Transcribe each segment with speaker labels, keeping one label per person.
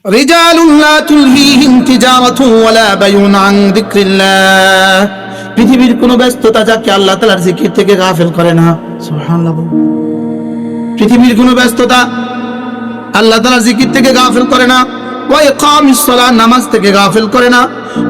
Speaker 1: রিজালুন লা তুলহিহিম তিজারাতু ওয়ালা বাইউন আন যিকরিল্লাহ। পৃথিবীর কোন ব্যস্ততা যাকে আল্লাহ তাআলার জিকির থেকে গাফিল করে না। সুবহানাল্লাহ। পৃথিবীর কোন ব্যস্ততা আল্লাহ তাআলার জিকির থেকে গাফিল করে না। ওয়া ইকামিস সালাত, নামাজ থেকে গাফিল করে না।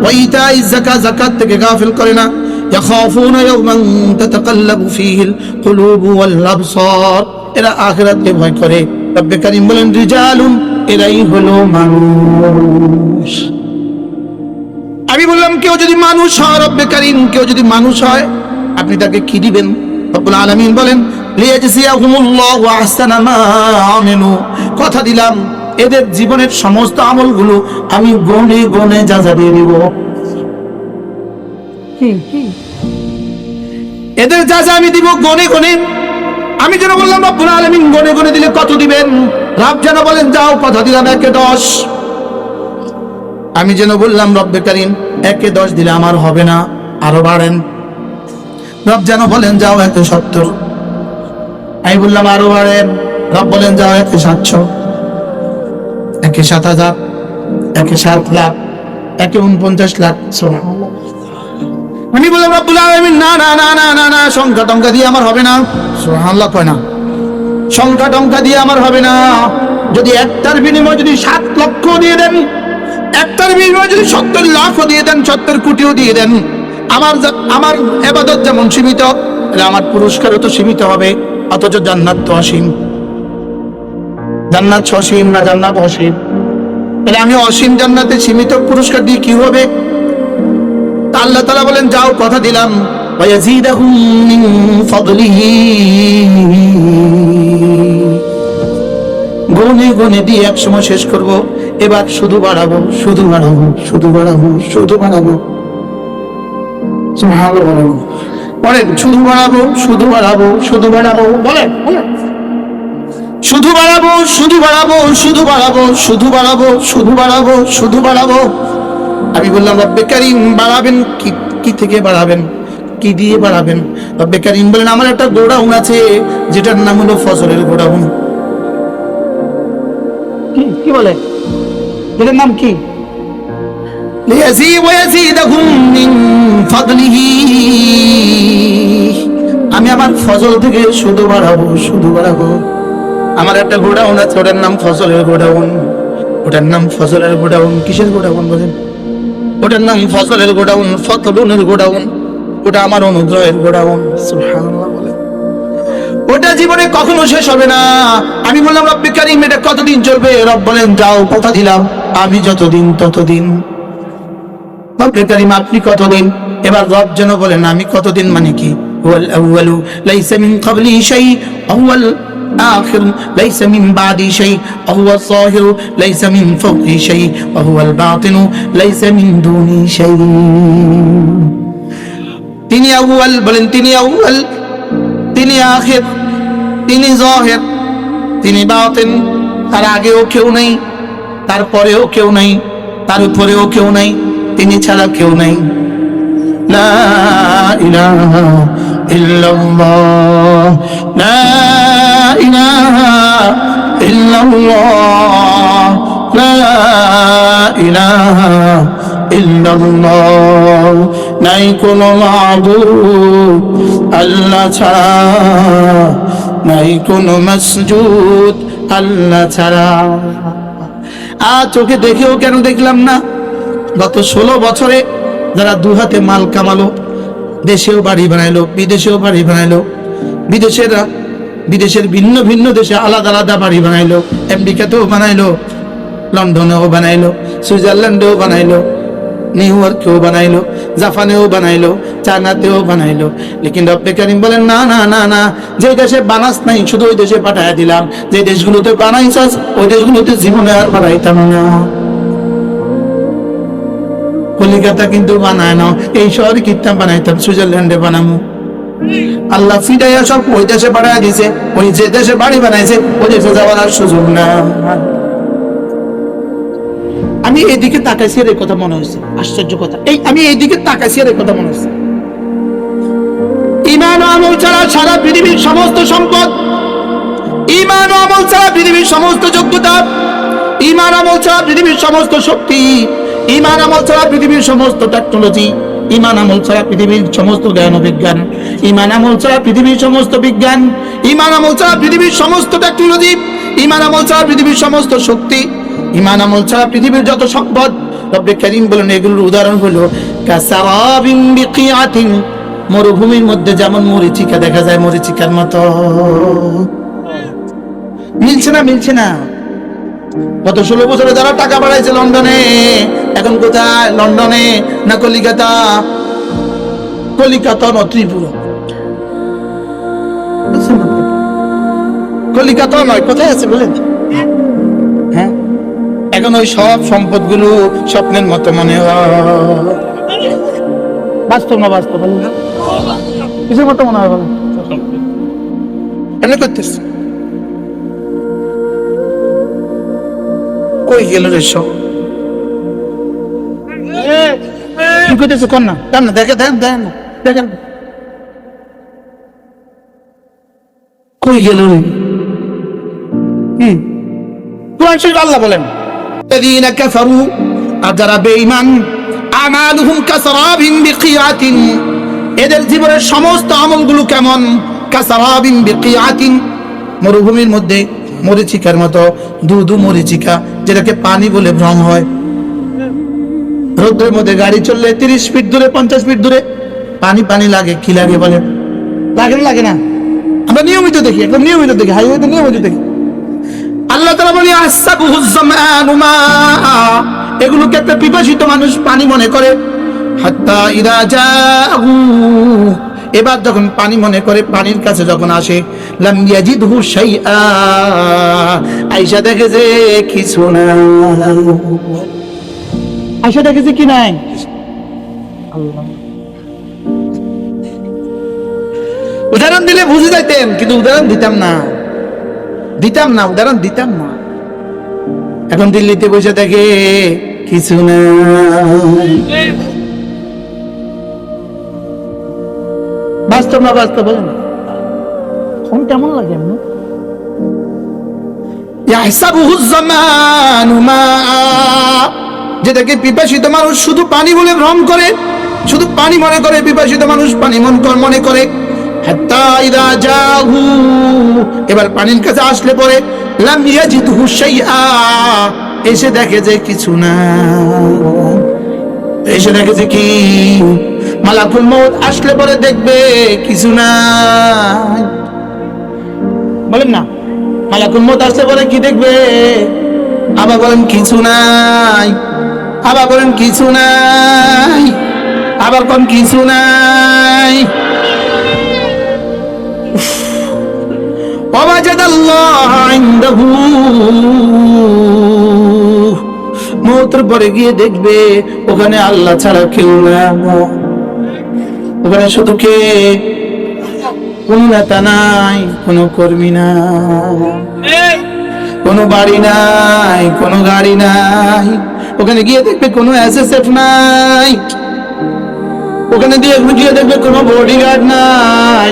Speaker 1: ওয়া ইতাইজ যাকাত, যাকাত থেকে গাফিল করে না। ইয়াখাফুনা ইয়াওমান তাতাকাল্লাবু ফীহিল কুলুবু ওয়াল আবসার, এরা আখিরাতকে ভয় করে। রব্বে কারীম বলেন রিজালুন, এরাই হলো মানুষ। আমি বললাম কেউ যদি মানুষ হয়, রব্বে কারীম কেউ যদি মানুষ হয়, আপনি তাকে কি দিবেন? রব্বুল আলামিন বলেন লিয়াজজিয়াহুমুল্লাহু আহসানা মা আমিলু, কথা দিলাম এদের জীবনের সমস্ত আমলগুলো আমি গনে গনে যাজা দিয়ে দিব। এদের যাজা আমি দিব গনে গনে। আমি যেন বললাম রব্বুল আলামিন গনে গনে দিলে কত দিবেন? রব যেন বলেন যাও কথা দিলাম 1-10। আমি যেন বললাম রব্বে কারীম 1-10 দিলে আমার হবে না, আরো বাড়েন। রব যেন বলেন যাও 170। আমি বললাম আরো বাড়েন। রব বলেন যাও 1-700, 1-7,000, 1-7 লাখ, 1-49 লাখ। আমি বললাম রব্বুল আলামিন না না না না না না, সংখ্যা টংকা দিয়ে আমার হবে না। সুবহানাল্লাহ কয় না, সংখ্যা টংকা দিয়ে আমার হবে না। যদি একটার বিনিময়ে যদি 7 লক্ষ দিয়ে দেন, একটার বিনিময়ে যদি 70 লাখও দিয়ে দেন, 70 কোটিও দিয়ে দেন, আমার ইবাদত যেমন সীমিত, আমার পুরস্কারও তো সীমিত হবে। অথচ জান্নাত তো অসীম। জান্নাত অসীম না জান্নাত অসীম? তাহলে আমি অসীম জান্নাতে সীমিত পুরস্কার দিয়ে কি হবে? আল্লাহ তাআলা বলেন যাও কথা দিলাম ওয়ায়াজিদাহুম মিন ফাদলিহি, গনে গনে দিয়ে একসময় শেষ করব। এবার শুধু বাড়াবো, শুধু বাড়াবো, শুধু বাড়াবো, শুধু বাড়াবো। সুবহানাল্লাহ। বলেন শুধু বাড়াবো, শুধু বাড়াবো, শুধু বাড়াবো। বলেন শুধু বাড়াবো, শুধু বাড়াবো, শুধু বাড়াবো, শুধু বাড়াবো, শুধু বাড়াবো, শুধু বাড়াবো। আমি বললাম রব্বে কারীম বাড়াবেন কি থেকে বাড়াবেন, কি দিয়ে বাড়াবেন? রব্বে কারীম বলেন আমার একটা গোডাউন আছে যেটার নাম হলো ফজলের গোডাউন। কি বলে এটার নাম কি? লিয়াজিদাহুম মিন ফাদলিহি, আমি আমার ফজল থেকে শুধু বাড়াবো, শুধু বাড়াবো। আমার একটা গোডাউন আছে, ওটার নাম ফজলের গোডাউন। ওটার নাম ফজলের গোডাউন। কিসের গোডাউন বলেন? ওটার নাম ফজলের গোডাউন, ফতলুনের গোডাউন। ওটা আমার অনুগ্রহের গোডাউন। সুবহানাল্লাহ বলেন। ওটা জীবনে কখনো শেষ হবে না। আমি বললাম রব্বে কারীম এটা কতদিন চলবে? রব বলেন যাও কথা দিলাম আমি যতদিন ততদিন। রব্বে কারীম আপনি কতদিন? এবার রব যেন বলেন আমি কতদিন মানে কি? হুয়াল আউয়ালু লাইসা মিন ক্বাবলি শাই, হুয়াল آخر ليس من بعد شيء وهو الظاهر ليس من فوق شيء وهو الباطن ليس من دون شيء। তিনি আউয়াল বলেন, তিনি আউয়াল, তিনি আখির, তিনি জাহির, তিনি বাতিন। তার আগেও কেউ নেই, তারপরেও কেউ নেই, তার উপরেও কেউ নেই, তিনি ছাড়া কেউ নেই। লা ইলাহা ইল্লাল্লাহ, লা ইলাহা ইল্লাল্লাহ, লা ইলাহা ইল্লাল্লাহ। নাই কোনো মাবুদ আল্লাহ ছাড়া, নাই কোনো মাসজুদ আল্লাহ ছাড়া। চোখে দেখেও কেন দেখলাম না? গত 16 বছরে যারা 2 হাতে মাল কামালো, দেশেও বাড়ি বানাইলো, বিদেশেও বাড়ি বানাইলো, বিদেশের ভিন্ন ভিন্ন দেশে আলাদা আলাদা বাড়ি বানাইলো, আমেরিকাতেও বানাইলো, লন্ডনেও বানাইলো, সুইজারল্যান্ডেও বানাইলো, নিউ ইয়র্কেও বানাইলো, জাপানেও বানাইলো, চায়নাতেও বানাইলো। লেকিন রব্বে কারীম বলেন না না না না, যে দেশে বানাস নাই শুধু ওই দেশে পাঠায় দিলাম, যে দেশগুলোতে বানাইছস ওই দেশগুলোতে জীবনে আর বানাইতাম না। কলিকাতা কিন্তু বানায় না, এই শহরে কিতাব বানাইতাম, সুইজারল্যান্ডে বানামু। আল্লাহ ফিরাইয়া সব ওই দেশে পাঠায় দিছে, ওই যে দেশে বাড়ি বানাইছে ওই দেশে যাওয়ার আর সুযোগ না। আমি এইদিকে তাকাইছি এর কথা মনে হয়েছে, আশ্চর্য কথা। আমি এইদিকে তাকাইছি এর কথা মনে হয়েছে। ঈমান ও আমল ছাড়া সারা পৃথিবীর সমস্ত সম্পদ, ঈমান ও আমল ছাড়া পৃথিবীর সমস্ত যোগ্যতা, ঈমান আমল ছাড়া পৃথিবীর সমস্ত শক্তি, ঈমান আমল ছাড়া পৃথিবীর সমস্ত টেকনোলজি, ঈমান আমল ছাড়া পৃথিবীর সমস্ত জ্ঞান ও বিজ্ঞান, ঈমান আমল ছাড়া পৃথিবীর সমস্ত বিজ্ঞান, ঈমান আমল ছাড়া পৃথিবীর সমস্ত টেকনোলজি, ঈমান আমল ছাড়া পৃথিবীর সমস্ত শক্তি, ঈমান আমল ছাড়া পৃথিবীর যত সম্পদ। রব্বে কারীম বলেন এগুলোর উদাহরণ হলো কাসারাবিন বিকিআতিন, মরুভূমির মধ্যে যেমন মরিচিকা দেখা যায় মরিচিকার মতো। মিলছে না? মিলছে না? গত 16 বছরে যারা টাকা বাড়াইছে লন্ডনে, এখন কোথায়? লন্ডনে না কলিকাতা? কলিকাতা না ত্রিপুরা? কলিকাতা নয়, কোথায় আছে বলেন? হ্যাঁ, এখন ওই সব সম্পদগুলো স্বপ্নের মতো মনে হয়। বাস্তব না? বাস্তব বলেন না, কিসের মতো মনে হয় বলেন? এমনি করতেছে। কই গেল রে সব? কি করতেছে? কোন না কেন? দেখে দেন দেন দেখেন কই গেল রে? কোরআন শরীফ আল্লাহ বলেন আল্লাযীনা কাফারু, আর যারা বেঈমান, আমালুহুম কাসারাবিন বিকিআতিন, এদের জীবনের সমস্ত আমলগুলো কেমন? কাসারাবিন বিকিআতিন, মরুভূমির মধ্যে মরিচিকার মতো, দুধু মরিচিকা, যেটাকে পানি বলে ভ্রম হয়। রোদ্রের মধ্যে গাড়ি চললে 30 ফিট দূরে 50 ফিট দূরে পানি পানি লাগে। কি লাগে বলেন? লাগে না? লাগে না? আমরা নিয়মিত দেখি, একদম নিয়মিত দেখি, হাইওয়েতে নিয়মিত দেখি। আল্লাহ তাআলা বলে আহসাবুহুজ জামানু মা, এগুলোকে একটা পিপাসিত মানুষ পানি মনে করে। হাত্তা ইযা জাহু, এবার যখন পানি মনে করে, পানির কাছে যখন আসে, লাম ইয়াজিদহু শাইআ, আয়েশা দেখে যে কিছু না। আয়েশা দেখে যে কি নাই? আল্লাহ। উদাহরণ দিলে বুঝে যাইতেন, কিন্তু উদাহরণ দিতাম না, উদাহরণ দিতাম না। এখন দিল্লিতে বসে দেখে কিছু না। বাস্তব না? বাস্তব বলেন। এখন কেমন লাগে? এমনি ইয়াহসাবুহুজ জামানু মা, যেটাকে পিপাসিত মানুষ শুধু পানি বলে ভ্রম করে, শুধু পানি মনে করে, পিপাসিত মানুষ পানি মনে করে। হাত্তা ইযা জাহু, এবার পানির কাছে আসলে পরে, লাম ইয়াজিদহু শাইআ, এসে দেখে যে কিছু না। এসে দেখে যে কি? মালাকুল মউত আসলে পরে দেখবে কিছু নাই। বলেন না, মালাকুল মউত আসলে পরে কি দেখবে? আবার বলেন কিছু নাই, আবার বলেন কিছু নাই, আবার কোন কিছু নাই। ওয়াজাদাল্লাহ ইনদাহু, মওতের পরে গিয়ে দেখবে ওখানে আল্লাহ ছাড়া কেউ না। ওখানে শুধু কে? কোন নেতা নাই, কোন কর্মী নাই, কোন বাড়ি নাই, কোন গাড়ি নাই। ওখানে গিয়ে দেখবে কোনো এসএসএফ নাই, ওখানে গিয়ে দেখবে কোনো বডিগার্ড নাই,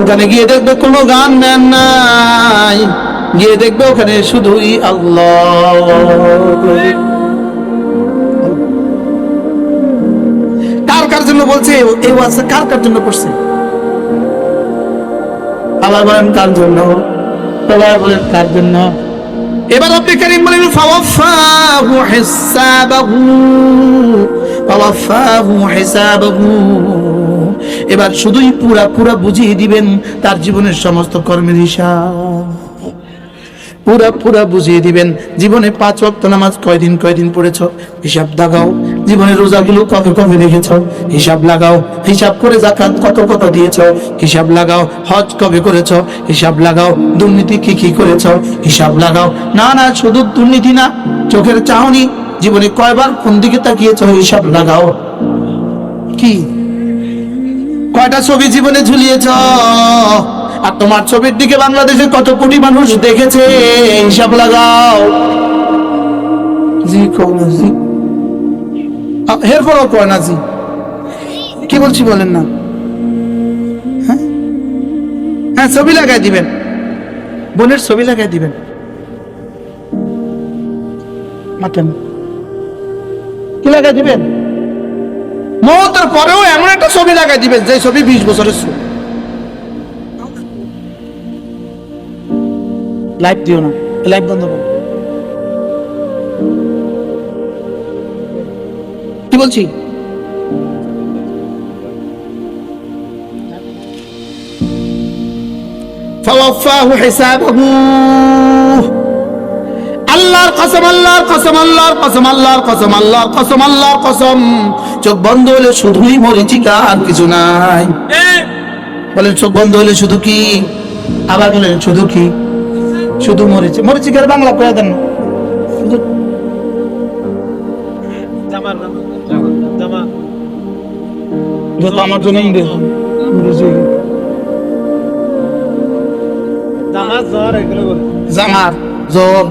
Speaker 1: ওখানে গিয়ে দেখবে কোনো গানম্যান নাই, গিয়ে দেখবে ওখানে শুধুই আল্লাহ। কার জন্য বলছে এই ওয়াজটা? কার জন্য করছে? আল্লাহ বলেন কার জন্য? সবাই বলেন কার জন্য? এবার রব্বে কারীম বলেন ফাওয়াফাহু হিসাবাহু, এবার শুধুই পুরা বুঝিয়ে দিবেন তার জীবনের সমস্ত কর্মের হিসাব। পুরা বুঝিয়ে দিবেন। জীবনে 5 ওয়াক্ত নামাজ কয়দিন পড়েছো? হিসাব লাগাও। জীবনে রোজাগুলো কবে রেখেছো? হিসাব লাগাও। হিসাব করে যাকাত কত দিয়েছো? হিসাব লাগাও। হজ কবে করেছো? হিসাব লাগাও। দুর্নীতি কি করেছো? হিসাব লাগাও। না শুধু দুর্নীতি না, চোখের চাহনি, জীবনে কয়বার কোন দিকে তাকিয়েছো? হিসাব লাগাও। কি কয়টা ছবি জীবনে ঝুলিয়েছো? আর তোমার ছবির দিকে বাংলাদেশে কত কোটি মানুষ দেখেছে? হিসাব লাগাও। জি জি, এরপরও কয় না জি। কি বলছি বলেন না? হ্যাঁ, ছবি লাগাই দিবেন, বোনের ছবি লাগাই দিবেন। মাঠেন কি লাগাই দিবেন? মওতের পরেও এমন একটা ছবি লাগাই দিবেন যে ছবি 20 বছরের ছবি। লাইট দিও না, লাইট বন্ধ করো। কি বলছি? ফাওয়াফাহু হিসাবাহু। আল্লাহর কসম, আল্লাহর কসম, আল্লাহর কসম, আল্লাহর কসম, আল্লাহর কসম, আল্লাহর কসম, চোখ বন্ধ হলে শুধুই মরিচিকা, আর কিছু নাই। বলেন চোখ বন্ধ হলে শুধু কি? আবার বলেন শুধু কি? শুধু মরিচি। মরিচিকার বাংলা কয়ে দেন। আমার জন্য জামার জ্বর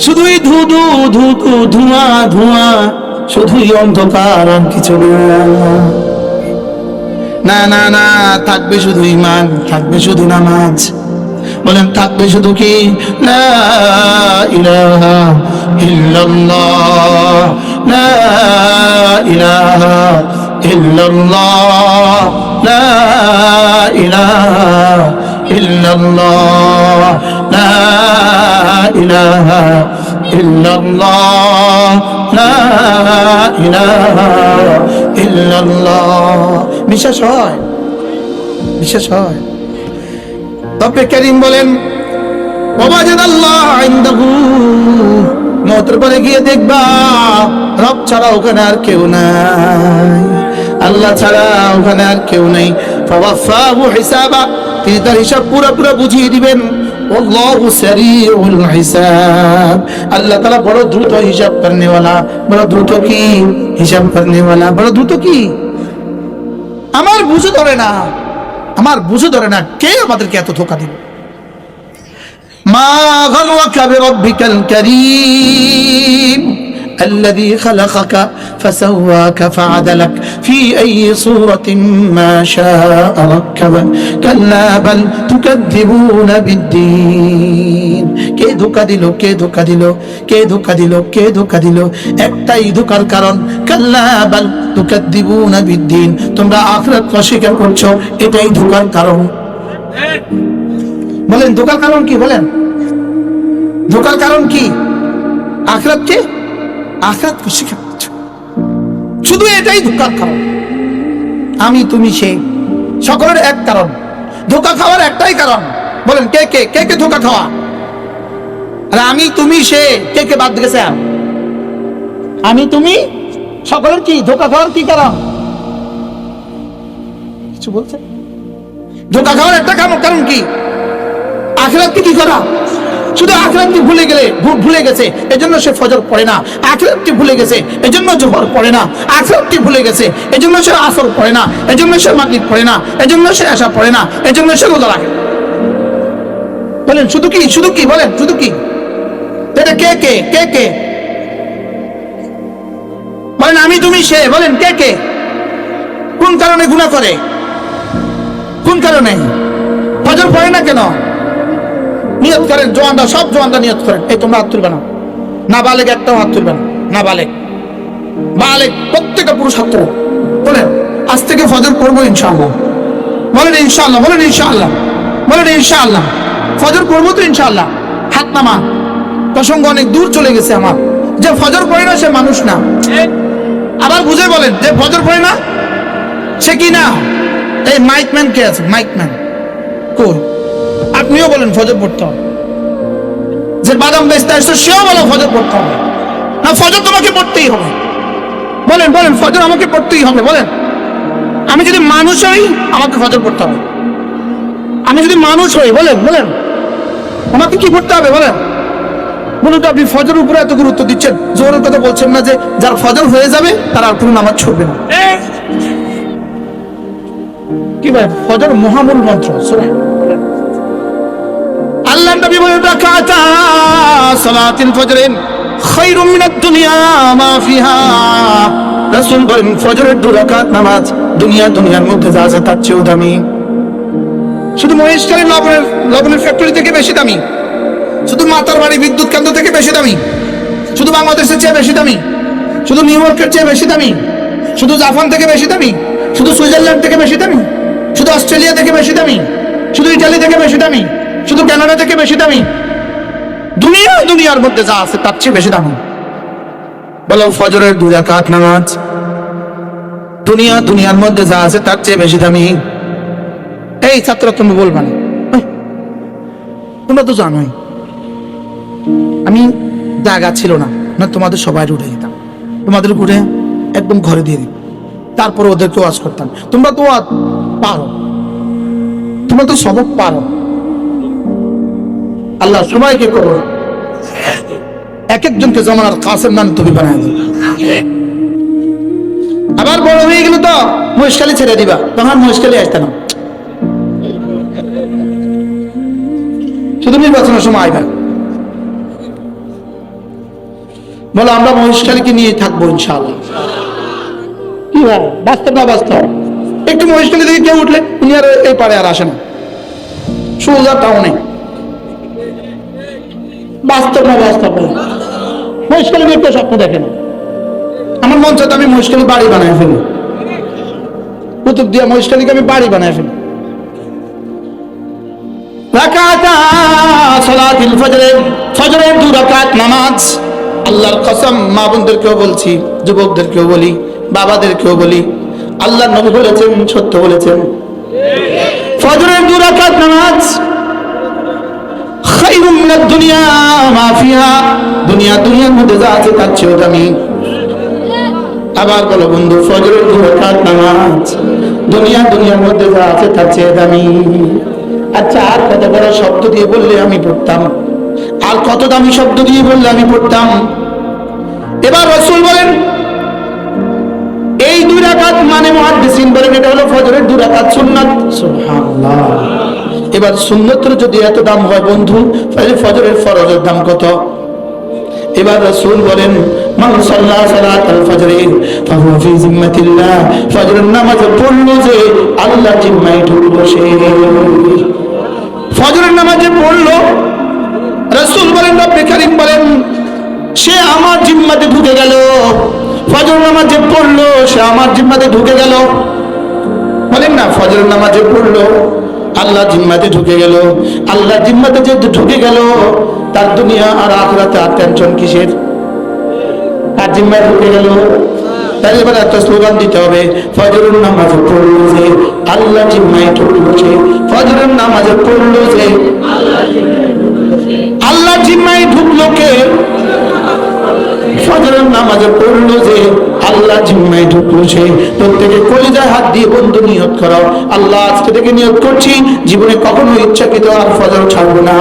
Speaker 1: শুধুই ধুধু ধুধু ধোঁয়া ধোঁয়া, শুধুই অন্ধকার, আর কিছু না। না না, থাকবে শুধু ঈমান, থাকবে শুধু নামাজ। বলেন থাকবে শুধু কি? লা ইলাহা ইল্লাল্লাহ, লা ইলাহা ইল্লাল্লাহ, লা ইলাহা ইল্লাল্লাহ, লা ইলাহা ইল্লাল্লাহ, লা ইলাহা ইল্লাল্লাহ। বিশ্বাস হয়? বিশ্বাস হয়? তবে করিম বলেন ওয়াজাদাল্লাহ ইনদাহু, মওতের পরে গিয়ে দেখবা রব ছাড়া ওখানে আর কেউ নাই, আল্লাহ ছাড়া ওখানে আর কেউ নেই। ফাওয়াফাহু হিসাবা, তিনি তার হিসাব পুরো বুঝিয়ে দিবেন। আল্লাহু সারিউল হিসাব, আল্লাহ তাআলা বড় দ্রুত হিসাব করনে वाला। বড় দ্রুত কি? হিসাব করনে वाला। বড় দ্রুত কি? আমার বুঝে ধরে না, আমার বুঝে ধরে না কে আমাদেরকে এত ধোঁকা দিল। মা গরওয়াকা বিরব্বিকাল কারীম الذي خلقك فسواك فعدلك في أي صورة ما شاء ركبك كلا بل تكذبون بالدين। কে ধোঁকা দিল? কে ধোঁকা দিল? কে ধোঁকা দিল? কে ধোঁকা দিল? একটাই ধোঁকার কারণ, কাল্লা বাল তুকাদ্দিবুনা বিদ্দিন, তোমরা আখিরাত অস্বীকার করছো, এটাই ধোঁকার কারণ। বলেন ধোঁকার কারণ কি? বলেন ধোঁকার কারণ কি? আখিরাতকে, আখিরাত অস্বীকার করছো, শুধু এটাই ধোঁকার কারণ। আমি তুমি সে, সকলের এক কারণ। ধোঁকা খাওয়ার একটাই কারণ। বলেন কে কে কে কে ধোঁকা খাওয়া? আর আমি তুমি সে, কে কে বাদ গেছে? আমি তুমি সকলের কি ধোঁকা খাওয়ার কি কারণ? কিছু বলছে? ধোঁকা খাওয়ার একটা কারণ কি? আখিরাতকে কি করা? শুধু আখিরাতকে ভুলে গেলে, ভুলে গেছে এজন্য সে ফজর পড়ে না। আখিরাতকে ভুলে গেছে এজন্য জোহর পড়ে না। আখিরাতকে ভুলে গেছে এজন্য সে আসর পড়ে না, এজন্য সে মাগরিব পড়ে না, এজন্য সে এশা পড়ে না, এজন্য সে রোজা রাখে। বলেন শুধু কি? শুধু কি? বলেন শুধু কি? এটা কে কে কে কে? বলেন আমি তুমি সে, বলেন কে কে? কোন কারণে গুনাহ করে? কোন কারণে? ফজর পড়ে না কেন? নিয়ত করেন, জওয়ানরা, সব জওয়ানরা নিয়ত করেন। এই তোমরা হাত তুলবে না, না বালেগ একটাও হাত তুলবে না, না বালেগ, বালেগ প্রত্যেকটা পুরুষ হাত তুলবে। বলেন আজ থেকে ফজর পড়বো ইনশাআল্লাহ। বলেন ইনশাআল্লাহ, বলেন ইনশাআল্লাহ, বলেন ইনশাআল্লাহ, ফজর পড়বো তো ইনশাআল্লাহ। হাত নামা। প্রসঙ্গ অনেক দূর চলে গেছে আমার। যে ফজর পড়ে না সে মানুষ না। আবার বুঝে বলেন, যে ফজর পড়ে না সে কি না? এই মাইকম্যান কে আছে? মাইকম্যান কোন? আপনিও বলেন ফজর পড়তে হবে। যে বাদাম বেচতে আসছে সেও বলো ফজর পড়তে হবে। না ফজর তোমাকে পড়তেই হবে। বলেন বলেন ফজর আমাকে পড়তেই হবে। বলেন আমি যদি মানুষ হই আমাকে ফজর পড়তে হবে। আমি যদি মানুষ হই, বলেন বলেন আমাকে কি করতে হবে? বলেন বলুন তো, আপনি ফজরের উপরে এত গুরুত্ব দিচ্ছেন, জোহরের কথা বলছেন না যে যার ফজর হয়ে যাবে তার আর কোনো নামাজ ছুটবে না। কি ভাই, ফজর মহামূল মন্ত্র। আল্লাহ নবী বলেন রাকাতা সালাতিল ফজরিন খায়রুম মিনাদ দুনিয়া মা ফিহা। রাসূল বলেন ফজরের 2 রাকাত নামাজ দুনিয়ার মধ্যে যা আছে তার চেয়েও দামি। শুধু মহেশখালী লবণের ফ্যাক্টরি থেকে বেশি দামি, শুধু মাতার বাড়ি বিদ্যুৎ কেন্দ্র থেকে বেশি দামি, শুধু বাংলাদেশের চেয়ে বেশি দামি, শুধু নিউ ইয়র্কের চেয়ে বেশি দামি, শুধু জাপান থেকে বেশি দামি, শুধু সুইজারল্যান্ড থেকে বেশি দামি, শুধু অস্ট্রেলিয়া থেকে বেশি দামি, শুধু ইটালি থেকে বেশি দামি, শুধু কানাডা থেকে বেশি দামি। দুনিয়ার মধ্যে যা আছে তার চেয়ে বেশি দামি। বলো ফজরের 2 রাকাত নামাজ দুনিয়ার মধ্যে যা আছে তার চেয়ে বেশি দামি। এই ছাত্ররা তুমি বলবা না, তোমরা তো জানোই আমি জায়গা ছিল না তোমাদের সবাই উঠে যেতাম, তোমাদের উঠে একদম ঘরে দিয়ে দিই, তারপর ওদেরকে ওয়াজ করতাম। তোমরা তো পারো, তোমরা তো সবক পারো। আল্লাহ সবাইকে করো এক একজনকে জমানার কাসেম নান তুমি বানায় দিও। আবার বড় হয়ে গেল তো মহেশখালী ছেড়ে দিবা, তখন মহেশখালী আসতে না, শুধু নির্বাচনের সময় আইবা। বলো আমরা মহেশখালীকে নিয়ে থাকবো ইনশাআল্লাহ। কি হয় বাস্তব না বাস্তব? একটু মহেশখালী থেকে কেউ উঠলে উনি আর এই পারে আর আসে না, সোজা টাউনে। বাস্তব না বাস্তব? মহেশখালী একটা স্বপ্ন দেখে না। আমার মন চাইতে আমি মহেশখালী বাড়ি বানায় ফেলি, কুতুব দিয়া মহেশখালীকে আমি বাড়ি বানায় ফেলি। ফজরের 2 রাকাত নামাজ আল্লাহর কসম, মা বোনদেরকেও বলছি, যুবকদেরকেও বলি, বাবাদেরকেও বলি, আল্লাহ নবী বলেছেন, সত্য বলেছেন। ফজরের 2 রাকাত নামাজ খায়রুম মিনাদ দুনিয়া মা ফিহা, দুনিয়ার মধ্যে যা আছে তার চেয়েও দামি। আবার বলো বন্ধু, ফজরের 2 রাকাত নামাজ দুনিয়ার মধ্যে যা আছে তার চেয়ে দামি। আচ্ছা আর কত বড় শব্দ দিয়ে বললে আমি পড়তাম, আর কত দামি শব্দ দিয়ে বললে আমি পড়তাম। এবার রাসূল বলেন এই 2 রাকাত মানে মুহাদ্দিসিন বলেন এটা হলো ফজরের 2 রাকাত সুন্নাত। সুবহানাল্লাহ। এবার সুন্নতের যদি এত দাম হয় বন্ধু, তাহলে ফজরের ফরজের দাম কত? এবার রাসূল বলেন মান সাল্লা সালাতাল ফজরি ফাহুয়া ফি জিম্মাতিল্লাহ, ফজরের নামাজ পড়লো যে আল্লাহর জিম্মায় ঢুকলো সে। ফজরের নামাজে পড়লো, রাসূল বলেন রব্বে কারীম বলেন সে আমার জিম্মাতে ঢুকে গেল। ফজর নামাজে পড়লো সে আমার জিম্মাতে ঢুকে গেল। বলেন না ফজর নামাজে পড়লো আল্লাহ জিম্মাতে ঢুকে গেল। আল্লাহ জিম্মাতে যে ঢুকে গেল তার দুনিয়া আর আখিরাতে আর টেনশন কিসের? আর জিম্মায় ঢুকে গেল। তাই এবার একটা স্লোগান দিতে হবে, ফজরের নামাজে পড়লো যে আল্লাহ জিম্মায় ঢুকলো সে। ফজরের নামাজে পড়লো যে আল্লাহ জিম্মায় ঢুকলো কে? ফজরের নামাজে পড়লো যে আল্লাহ জিম্মায় ঢুকলো সে। প্রত্যেকে কলিজায় হাত দিয়ে বন্ধু নিয়ত করো, আল্লাহ আজকে থেকে নিয়ত করছি জীবনে কখনো ইচ্ছাকৃত আর ফজর ছাড়বো না।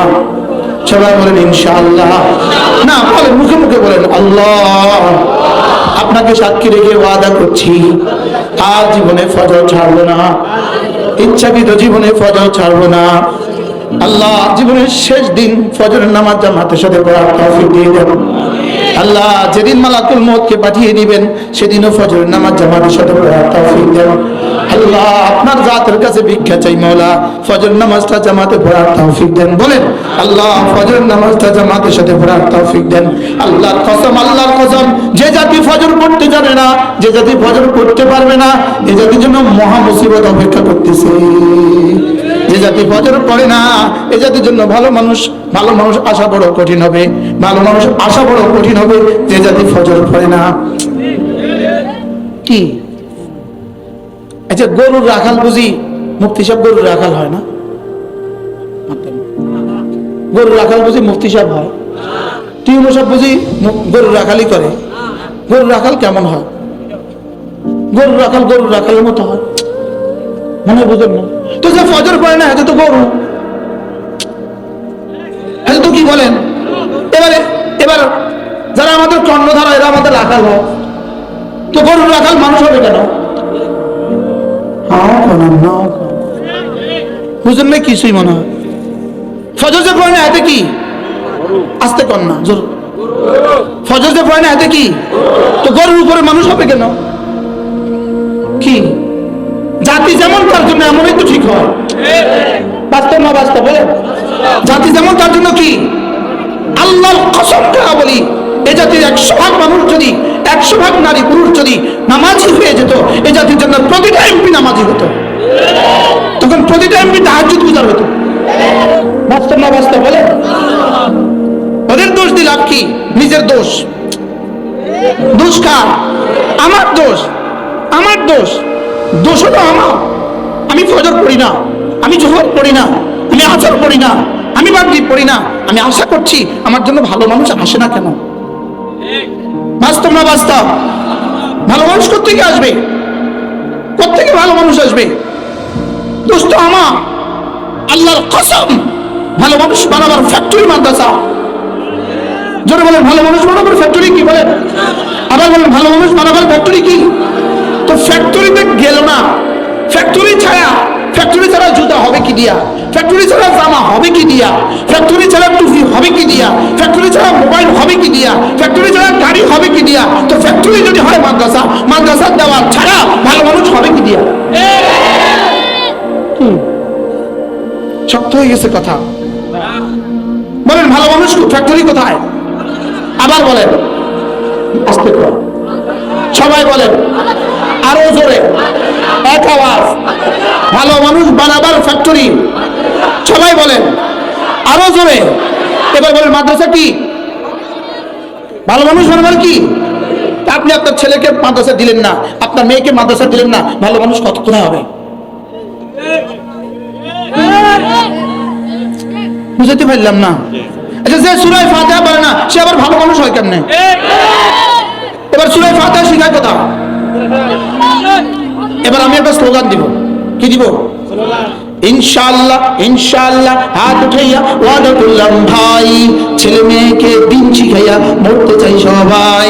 Speaker 1: সবাই বলেন ইনশাআল্লাহ। না বলেন মুখে মুখে বলেন আল্লাহ, আপনাকে সাক্ষী রেখে ওয়াদা করছি আর জীবনে ফজর ছাড়বো না, ইচ্ছাকৃত জীবনে ফজর ছাড়বো না। আল্লাহ জীবনের শেষ দিন ফজরের নামাজ জামাতের সাথে পড়ার তৌফিক দিয়ে দেন। আল্লাহ যেদিন মালাকুল মউতকে পাঠিয়ে দিবেন সেদিনও ফজরের নামাজ জামাতের সাথে পড়ার তৌফিক দেন। আল্লাহ আপনার জাতের কাছে ভিক্ষা চাই মওলা, ফজর নামাজটা জামাতে পড়ার তৌফিক দেন। বলেন আল্লাহ ফজর নামাজটা জামাতের সাথে পড়ার তৌফিক দেন। আল্লাহর কসম, যে জাতি ফজর পড়তে জানে না, যে জাতি ফজর পড়তে পারবে না, এই জাতির জন্য মহা মুসিবত অপেক্ষা করতেছে। যে জাতি ফজর পড়ে না এই জাতির জন্য ভালো মানুষ আশা বড় কঠিন হবে। ভালো মানুষ আশা বড় কঠিন হবে যে জাতি ফজর পড়ে না। কি আচ্ছা গরুর রাখাল বুঝি মুফতি সাহেব গরুর রাখাল হয় না? গরুর রাখাল বুঝি মুফতি সাহেব হয়? টিউনো সাহেব বুঝি গরুর রাখালই করে? গরুর রাখাল কেমন হয়? গরুর রাখালের মতো হয় মনে বুঝেন না তো? যে ফজর পড়ে না এত তো গরু, এত তো কি বলেন? এবার যারা আমাদের কর্ণধারা এরা আমাদের রাখাল হয়, তো গরুর রাখাল মানুষ হবে কেন? বুঝেন না কিছুই মনে হয়। ফজর যে পড়ে না এতে কি? আস্তে কর না জোর। ফজর যে পড়ে না এতে কি? তো গরুর উপরে মানুষ হবে কেন? কি জাতি যেমন তার জন্য এমনই তো ঠিক হয়। বাস্তব না বাস্তব বলে? জাতি যেমন তার জন্য কি? আল্লাহর কসম করে বলি, এ জাতির 100 ভাগ মানুষ যদি, 100 ভাগ নারী পুরুষ যদি নামাজি হয়ে যেত, এ জাতির জন্য প্রতিটা এমপি নামাজি হতো। তখন প্রতিটা এমপি তাহাজ্জুদ গুজার হতো। বাস্তব না বাস্তব বলে? ওদের দোষ দিয়ে লাভ কি? নিজের দোষ। দোষ কার? আমার দোষ। আমার দোষ। দোষ তো আমার। আমি ফজর পড়ি না, আমি জোহর পড়ি না, আমি আসর পড়ি না, আমি মাগরিব পড়ি না, আমি আশা করছি আমার জন্য ভালো মানুষ আসে না কেন? বাস্তব না বাস্তব? ভালো মানুষ কোত্থেকে আসবে? কোত্থেকে ভালো মানুষ আসবে? দোষ তো আমার। আল্লাহর কসম, ভালো মানুষ বানাবার ফ্যাক্টরি মাদ্রাসা। জোরে বলেন, ভালো মানুষ বানাবার ফ্যাক্টরি কি? বলেন আবার বলেন, ভালো মানুষ বানাবার ফ্যাক্টরি কি? তো ফ্যাক্টরিতে গেল না। ফ্যাক্টরি ছাড়া জুতা হবে কি দিয়া? ফ্যাক্টরি ছাড়া জামা হবে কি দিয়া? ফ্যাক্টরি ছাড়া টুপি হবে কি দিয়া? ফ্যাক্টরি ছাড়া মোবাইল হবে কি দিয়া? ফ্যাক্টরি ছাড়া গাড়ি হবে কি দিয়া? তো ফ্যাক্টরি যদি হয় মাদ্রাসা, মাদ্রাসার দেওয়ার ছাড়া ভালো মানুষ হবে কি দিয়া? শক্ত হয়ে গেছে কথা। বলেন ভালো মানুষ ফ্যাক্টরি কোথায়? আবার বলেন, আস্তে করে সবাই বলেন, আরো জোরে, এক আওয়াজ। ভালো মানুষ বানাবার ফ্যাক্টরি। সবাই বলেন আরো জোরে। এবার বলেন মাদ্রাসা কি? ভালো মানুষ বানাবার কি? আপনি আপনার ছেলেকে মাদ্রাসা দিলেন না, আপনার মেয়েকে মাদ্রাসা দিলেন না, ভালো মানুষ কতক্ষণে হবে? বুঝতে পারলাম না। আচ্ছা, যে সূরা ফাতিহা পড়ে না সে আবার ভালো মানুষ হয় কেমনে? এবার সূরা ফাতিহা শিখায় কথা। এবার আমি একটা স্লোগান দিব। কি দিব? ইনশাআল্লাহ ইনশাআল্লাহ হাত উঠাইয়া ওয়াদা করলাম ভাই, ছেলে মেয়েকে দিন শিখাইয়া মরতে চাই সবাই।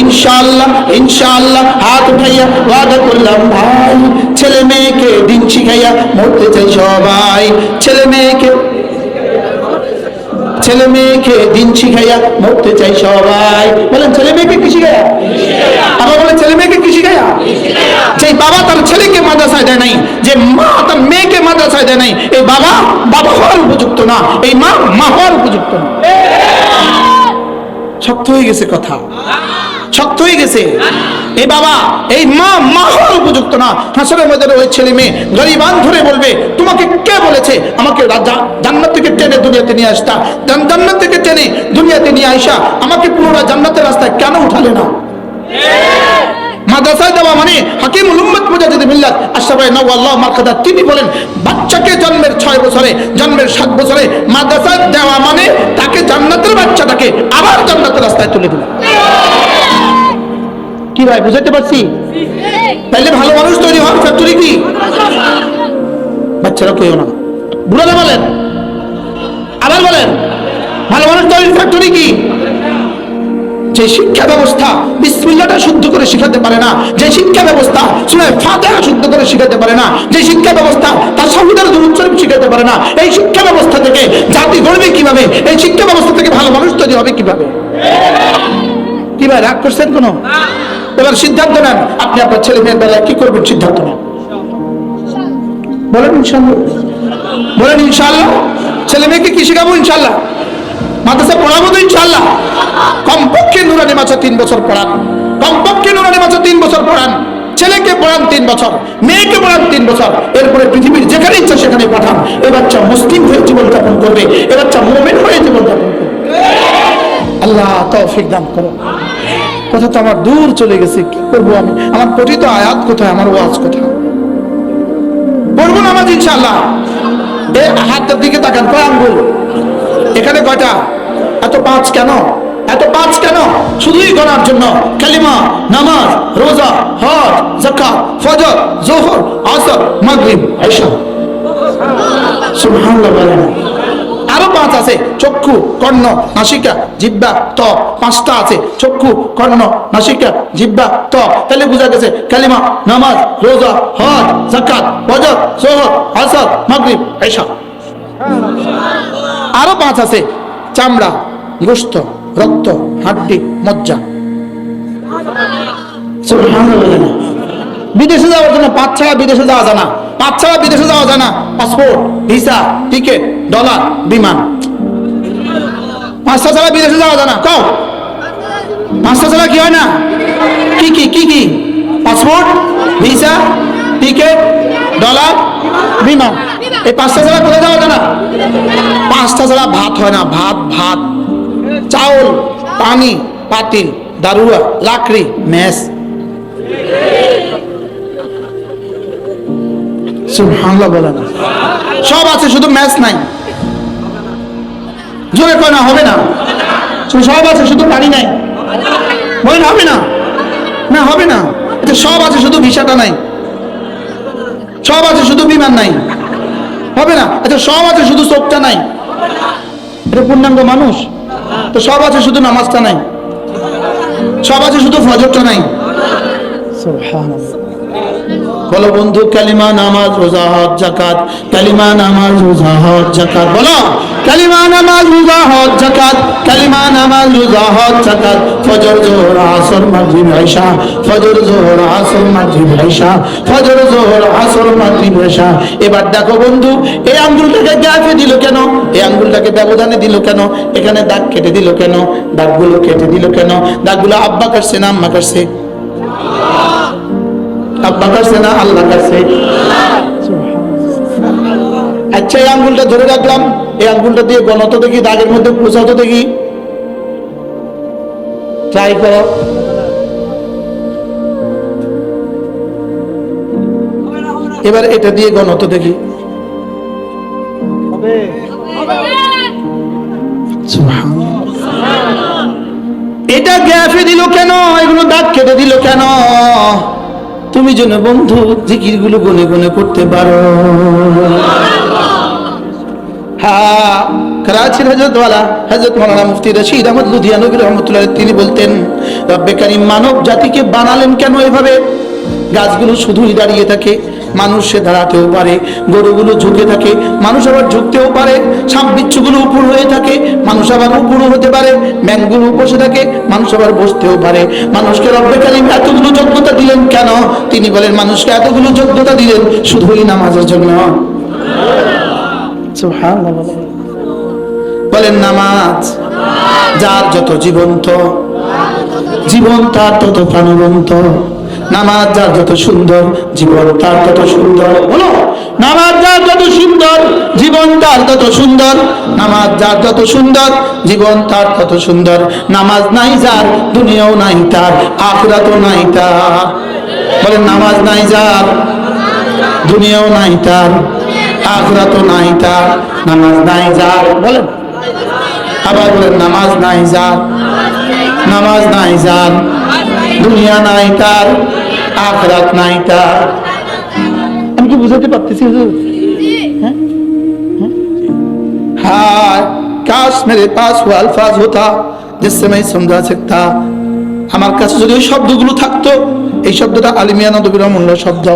Speaker 1: ইনশাআল্লাহ ইনশাআল্লাহ হাত উঠাইয়া ওয়াদা করলাম ভাই, ছেলে মেয়েকে দিন শিখাইয়া মরতে চাই সবাই। ছেলে মেয়েকে দিন শিখাইয়া মরতে চাই সবাই। বলেন ছেলে মেয়েকে কি শিখাইয়া? আবার বলেন ছেলে মেয়েকে কি শিখাইয়া? যে বাবা তার ছেলেকে মাদ্রাসায় দেয় নাই, যে মা তার মেয়েকে মাদ্রাসায় দেয় নাই, এই বাবা হওয়ার উপযুক্ত না, এই মা হওয়ার উপযুক্ত না। শক্ত হয়ে গেছে কথা, শক্ত হয়ে গেছে। এই বাবা এই মা হওয়ার উপযুক্ত না। হাসরের ময়দানে ওই ছেলে মেয়ে গরিবান ধরে বলবে, তোমাকে কে বলেছে আমাকে জান্নাত থেকে টেনে দুনিয়াতে নিয়ে আসতা? জান্নাত থেকে টেনে দুনিয়াতে নিয়ে আইসা আমাকে পুরোটা জান্নাতের রাস্তায় কেন উঠালে না? মাদ্রাসায় দেওয়া মানে হাকিমুল উম্মত মুজাদ্দিদ মিল্লাত আশরাফ নওয়াল্লাহ মারকাদা তিনি বলেন, বাচ্চাকে জন্মের 6 বছরে, জন্মের 7 বছরে মাদ্রাসায় দেওয়া মানে তাকে জান্নাতের বাচ্চাটাকে আবার জান্নাতের রাস্তায় তুলে দিল। কি ভাই বুঝাতে পারছি? তাইলে ভালো মানুষ তৈরি হওয়ার ফ্যাক্টরি কি? বাচ্চারা কেউ না। বুড়ারা বলেন, আবার বলেন, ভালো মানুষ তৈরির ফ্যাক্টরি কি? যে শিক্ষা ব্যবস্থা বিসমিল্লাহটা শুদ্ধ করে শিখাতে পারে না, যে শিক্ষা ব্যবস্থা সূরা ফাতিহা শুদ্ধ করে শিখাতে পারে না, যে শিক্ষা ব্যবস্থা তাশাহুদের দুরূদ শরীফ শিখাতে পারে না, এই শিক্ষা ব্যবস্থা থেকে জাতি গড়বে কিভাবে? এই শিক্ষা ব্যবস্থা থেকে ভালো মানুষ তৈরি হবে কিভাবে? কি ভাই রাগ করছেন কোনো? এবার সিদ্ধান্ত নেন, আপনি আপনার ছেলে মেয়ের বেলায় কি করবেন? সিদ্ধান্ত নেন, বলেন ইনশাআল্লাহ। বলেন ইনশাআল্লাহ। ছেলে মেয়েকে কি শেখাবো? ইনশাআল্লাহ। মাদ্রাসা পড়াবো তো ইনশাআল্লাহ। কমপক্ষে নুরানি মাদ্রাসা 3 বছর পড়ান, কমপক্ষে নুরানি মাদ্রাসা 3 বছর পড়ান। ছেলেকে পড়ান 3 বছর, মেয়েকে পড়ান 3 বছর। এরপরে পৃথিবীর যেখানে ইচ্ছা সেখানে পাঠান। এ বাচ্চা মুসলিম হয়ে জীবনযাপন করবে, এ বাচ্চা মুমিন হয়ে জীবনযাপন করবে। আল্লাহ তৌফিক দান করুন। কথা তো আমার দূর চলে গেছে, কি করবো আমি? আমার পঠিত আয়াত কোথায়? আমার ওয়াজ কোথায়? পড়বো নামাজ ইনশাআল্লাহ। এই হাতের দিকে তাকান, কয় আঙ্গুল? এখানে কয়টা? এত 5 কেন? এত 5 কেন? শুধুই গণার জন্য। কালিমা, নামাজ, রোজা, হজ, যাকাত, ফজর, যোহর, আসর, মাগরিব, ইশা। সুবহানাল্লাহ বলেন। আরো 5 আছে, চক্ষু, কর্ণ, নাসিকা, জিহ্বা, ত্বক। 5টা আছে, চক্ষু, কর্ণ, নাসিকা, জিহ্বা, ত্বক। তাহলে বোঝা গেছে কালিমা, নামাজ, রোজা, হজ, যাকাত, ফজর, যোহর, আসর, মাগরিব, ইশা। আরো 5 আছে, চামড়া, গোশত, রক্ত, হাড্ডি, মজ্জা। সুবহানাল্লাহ। বিদেশে যাওয়ার জন্য 5 ছাড়া বিদেশে যাওয়া যায় না, 5 ছাড়া বিদেশে যাওয়া যায় না। পাসপোর্ট, ভিসা, টিকিট, ডলার, বিমান, 5টা ছাড়া বিদেশে যাওয়া যায় না। কও 5টা ছাড়া কি হয় না? কি কি কি কি? পাসপোর্ট, ভিসা, টিকিট, ডলার, বিমান। এই 5টা ছাড়া কোথায় যাওয়া যায় না? 5টা ছাড়া ভাত হয় না। ভাত, ভাত, চাউল, পানি, পাতিল, দারুয়া, লাকড়ি, মেস। সুবহানাল্লাহ বলে না, সব আছে শুধু মেস নাই। জোরে কয় না, হবে না। সব আছে শুধু পানি নাই, বলেন হবে না? না হবে না। এটা সব আছে শুধু ভিসাটা নাই, সব আছে শুধু বিমান নাই, হবে না। এটা সব আছে শুধু চোখটা নাই, এটা পূর্ণাঙ্গ মানুষ। তো সব আছে শুধু নামাজটা নাই, সব আছে শুধু ফজরটা নাই। সুবহানাল্লাহ। বলো বন্ধু, কালিমা, নামাজ, রোজা, হজ, যাকাত। কালিমা, নামাজ, রোজা, হজ, যাকাত। বলো কালিমা, নামাজ, রোজা, হজ, যাকাত। কালিমা, নামাজ, রোজা, হজ, যাকাত। ফজর, যোহর, আসর, মাগরিব, ইশা। ফজর, যোহর, আসর, মাগরিব, ইশা। ফজর, যোহর, আসর, মাগরিব, ইশা। এবার দেখো বন্ধু, এই আঙ্গুলটাকে গ্যাপে দিল কেন? এই আঙ্গুলটাকে ব্যবধানে দিল কেন? এখানে দাগ কেটে দিল কেন? দাগগুলো কেটে দিল কেন? দাগগুলো আব্বা কাটছে না আম্মা কাটছে? আব্বা কাটছে না আল্লাহ কাটছে? আচ্ছা, এই আঙ্গুলটা ধরে রাখলাম, এই আঙ্গুলটা দিয়ে গণত দেখি, দাগের মধ্যে পৌঁছাতো দেখি, ট্রাই করো। এবার এটা দিয়ে গণত দেখি, এটা গ্যাপে দিল কেন? এগুলো দাগ কেটে দিল কেন? তুমি যেন বন্ধু জিকিরগুলো গুনে গুনে করতে পারো। হ্যাঁ, করাচির হযরতওয়ালা হযরত মাওলানা মুফতি রশিদ আহমদ লুধিয়ানবী রাহমাতুল্লাহ তিনি বলতেন, রব্বে কারীম মানব জাতিকে বানালেন কেন এভাবে? গাছগুলো শুধুই দাঁড়িয়ে থাকে, মানুষ সে দাঁড়াতেও পারে। গরুগুলো ঝুঁকে থাকে, মানুষ আবার ঝুঁকতেও পারে। সাপ বিচ্ছুগুলো উপর হয়ে থাকে, মানুষ আবার উপরও হতে পারে। ব্যাঙগুলো বসে থাকে, মানুষ আবার বসতেও পারে। মানুষকে রব্বে কারীম এতগুলো যোগ্যতা দিলেন কেন? তিনি বলেন মানুষকে এতগুলো যোগ্যতা দিলেন শুধুই নামাজের জন্য। সুবহানাল্লাহ। বলেন নামাজ যার যত জীবন্ত, জীবন তার তত প্রাণবন্ত। নামাজ যার যত সুন্দর, জীবন তার তত সুন্দর। বলো নামাজ যার যত সুন্দর, জীবন তার তত সুন্দর। নামাজ যার যত সুন্দর, জীবন তার তত সুন্দর। নামাজ নাই যার, দুনিয়াও নাই তার, আখিরাতও নাই তার। বলেন নামাজ নাই যার, দুনিয়াও নাই তার, আখিরাতও নাই তার। নামাজ নাই যার, বলেন আবার বলেন নামাজ নাই যার, নামাজ নাই যার, দুনিয়া নাই তার, आखिरत नहीं था। हम की बुझाते पारतेছি হুজুর? हाँ, काश मेरे पास वो अल्फाज होता जिससे मैं समझा सकता। আমার কাছে যদি ওই শব্দগুলো থাকতো, এই শব্দটা আলিমিয়া নদবী রহমাতুল্লাহ শব্দ,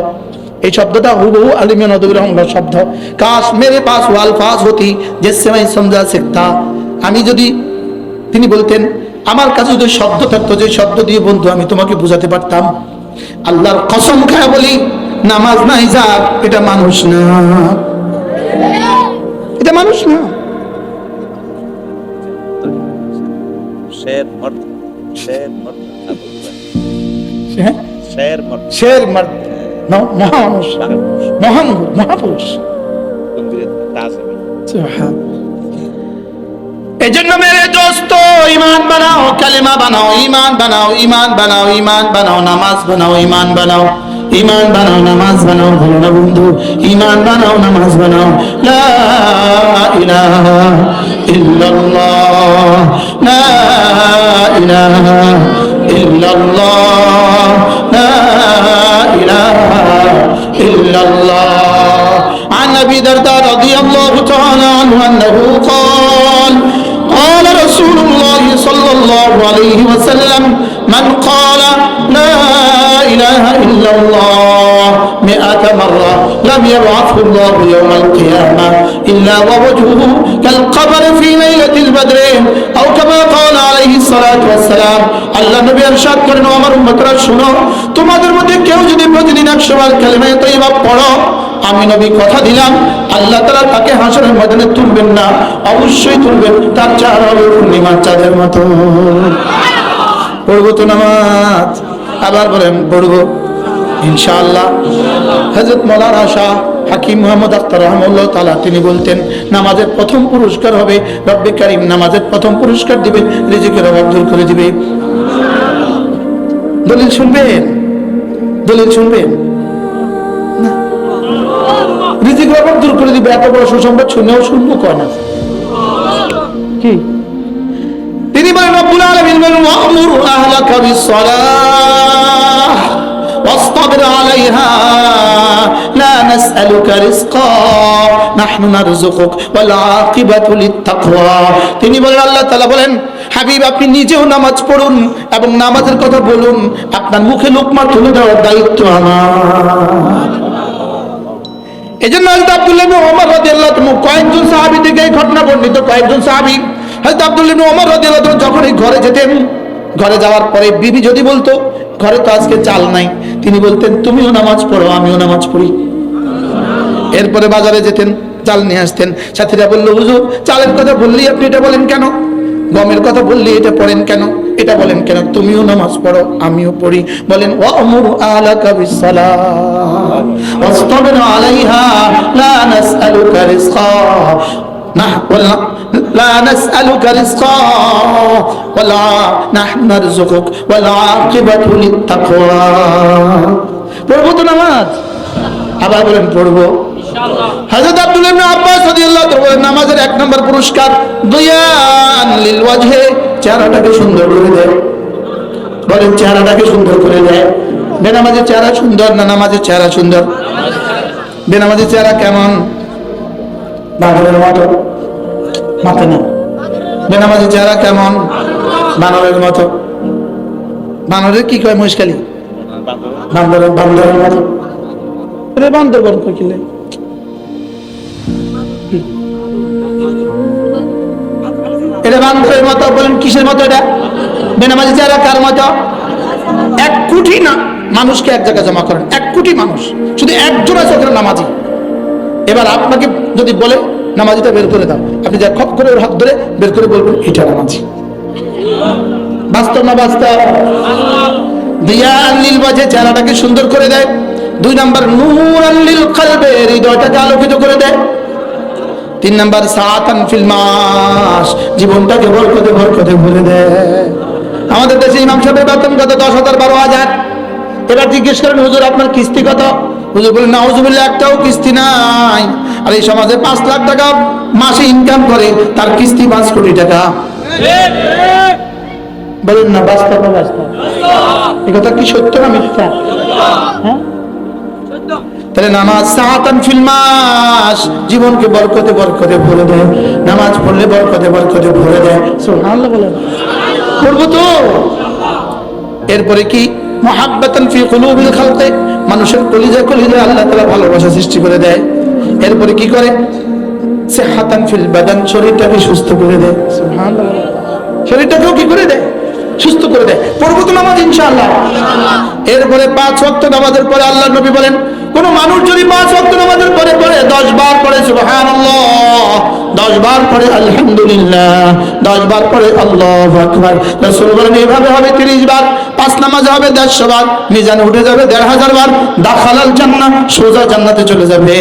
Speaker 1: এই শব্দটা হুবহু আলিমিয়া নদবী রহমাতুল্লাহ শব্দ। কাশ মেরে পাস वो अल्फाज होती जिससे मैं समझा सकता। আমি যদি, তিনি বলতেন আমার কাছে যদি শব্দ থাকতো, যে শব্দ দিয়ে বন্ধু আমি তোমাকে বুঝাতে পারতাম। আল্লাহর কসম খায় বলি, নামাজ নাই যার, এটা মানুষ না, এটা মানুষ না। শের মর্দ, শের মর্দ, শের মর্দ, শের মর্দ, মহামানুষ, মহাপুরুষ। এজন্য মেরে দোস্ত ঈমান বানাও, কালিমা বানাও, ঈমান বানাও, ঈমান বানাও, ঈমান বানাও, নামাজ বানাও, ঈমান বানাও, ঈমান বানাও, নামাজ বানাও। বলো না বন্ধু, ঈমান বানাও, নামাজ বানাও। লা ইলাহা ইল্লাল্লাহ, লা ইলাহা ইল্লাল্লাহ, লা ইলাহা ইল্লাল্লাহ। عن أبي الدرداء رضي الله تعالى عنه أنه قال قال رسول الله صلى الله عليه وسلم من قال لا إله إلا الله 100 مرة لم يبعثه الله يوم القيامة إلا ووجهه كالقمر في ليلة البدر أو كما قال عليه সালাতু ওয়াস সালাম আল্লাহ নবী ইরশাদ করেন, ও আমার উম্মতরা শুনো, তোমাদের মধ্যে কেউ যদি প্রতিদিন 100 বার কালেমা তাইয়্যিবা পড়ো, আমি নবী কথা দিলাম আল্লাহ তাআলা তাকে হাসরের ময়দানে তুলবেন না, অবশ্যই তুলবেন, তার চেহারা হবে পূর্ণিমার চাঁদের মতো। পড়বো তো নামাজ? আবার বলেন পড়বো ইনশাআল্লাহ। হযরত মাওলানা শাহ হাকিম মুহাম্মদ আখতার রাহমাহুল্লাহ তাআলা তিনি বলতেন, নামাজের প্রথম পুরস্কার হবে রব্বে কারীম নামাজের প্রথম পুরস্কার দিবেন, রিজিকের অভাব দূর করে দিবে। দলিল শুনবেন? দলিল শুনবেন না? রিজিকের অভাব দূর করে দিবে, এত বড় সুসংবাদ শুনেও শুনবো কেন? কি তিনি বলেন, রব্বুল আলামিন বলেন, ওয়া'মুর আহলাকা বিস-সালাহ ওয়াসতাবির আলাইহা লা নাসআলুকা রিজকা নাহনু নারযুকুক ওয়াল আকিবাতু লিত-তাকওয়া। তিনি বলেন, আল্লাহ তাআলা বলেন, হাবিব আপনি নিজেও নামাজ পড়ুন এবং নামাজের কথা বলুন, আপনার মুখে লোকমা তুলে দেওয়ার দায়িত্ব আমার। এজন্য হযরত আব্দুল্লাহ ইবনে ওমর রাদিয়াল্লাহু আনহু কয়েকজন সাহাবী থেকে এই ঘটনা বর্ণিত, কয়েকজন সাহাবী হযরত আব্দুল্লাহ ইবনে ওমর রাদিয়াল্লাহু আনহু যখন এই ঘরে যেতেন, ঘরে যাওয়ার পরে বিবি যদি বলতো ঘরে তো আজকে চাল নাই, তিনি বলতেন তুমিও নামাজ পড়ো আমিও নামাজ পড়ি। এরপরে বাজারে যেতেন, চাল নিয়ে আসতেন, সাথীরা বলল, হুজুর চালের কথা বললি আপনি এটা বলেন কেন, গমের কথা বললি এটা পড়েন কেন, এটা বলেন কেন, তুমিও নামাজ পড়ো আমিও পড়ি। বলেন, ওয়া'মুর আহলাকা বিস-সালাহ ওয়াসতাবির আলাইহা লা নাসআলুকা রিজকা لا نسألك رزقا ولا نحن نرزقك والعاقبة للتقوى। পড়বো তো নামাজ? আবার বলেন পড়বো ইনশাআল্লাহ। হযরত আব্দুল্লাহ ইবনে আব্বাস রাদিয়াল্লাহু তাআলা বলেন, নামাজের এক নম্বর পুরস্কার দুয়ান লিল ওয়াজহে, চেহারাটাকে সুন্দর করে দেয়। বলেন চেহারাটাকে সুন্দর করে দেয়। বেনামাজের চেহারা সুন্দর না নামাজের চেহারা সুন্দর? বেনামাজের চেহারা কেমন? বানরের মতো? মাথা না। বেনামাজের চেহারা কেমন? বানরের মতো। বানরের কি কয় মহিষকালী? বান্দরের মতো। বান্দর বল কিলে এটা বান্দরের মতো। বলেন কিসের মতো এটা? বেনামাজি চেহারা কার মতো? 1 কোটি না মানুষকে এক জায়গায় জমা করেন, 1 কোটি মানুষ, শুধু একজন আছে ওখানে নামাজি। এবার আপনাকে যদি বলে নামাজিটা বের করে দাও, আপনি যা খপ করে ওর হাত ধরে বের করে বলবেন এটা নামাজি। বাস্তব না বাস্তব? দিয়ান লিল ওয়াজহে, চেহারাটাকে সুন্দর করে দেয়। 2 নাম্বার নূরান লিল কলবে, হৃদয়টাকে আলোকিত করে দেয়। 3 নাম্বার সাআতান ফিল মাস, জীবনটাকে বরকতে বরকতে ভরে দেয়। আমাদের দেশে ইমাম সাহেবের বেতন কত? 10,000 12,000। এবার জিজ্ঞেস করেন, হুজুর আপনার কিস্তি কত? হুজুর বলেন, নাউজুবিল্লাহ, একটাও কিস্তি নাই। আর এই সমাজে 5 লাখ টাকা মাসে ইনকাম করে, তার কিস্তি 5 কোটি টাকা। বলেন না বাস্তব না বাস্তব? এই কথা কি সত্য না মিথ্যা? হ্যাঁ, তাহলে নামাজ সাআতান ফিল মাস, জীবনকে বরকতে বরকতে ভরে দেয়। নামাজ পড়লে বরকতে বরকতে ভরে দেয়। সুবহানাল্লাহ বলেন। পড়বো তো? এরপরে কি? মুহাব্বাতান ফি কুলুবিল খালকি, মানুষের কলিজা কলিজা আল্লাহ তাআলা ভালোবাসা সৃষ্টি করে দেয়। এরপরে কি করে? সিহাতান ফিল বাদান, শরীরটাকে সুস্থ করে দেয়। সুবহানাল্লাহ। শরীরটাকেও কি করে দেয়? সুস্থ করে দেয়। পড়বো তো নামাজ ইনশাআল্লাহ? এরপরে 5 ওয়াক্ত নামাজের পরে আল্লাহর নবী বলেন, কোন মানুষ যদি 5 ওয়াক্ত নামাজের পরে 10 বার পড়ে সুবহানাল্লাহ, 10 বার পড়ে আলহামদুলিল্লাহ, 10 বার পড়ে আল্লাহু আকবার, রাসূল বলেন এইভাবে হবে 30 বার। 5 নামাজ হবে 150 বার, মিজানে উঠে যাবে 1500 বার। দাখালাল জান্নাহ, সোজা জান্নাতে চলে যাবে।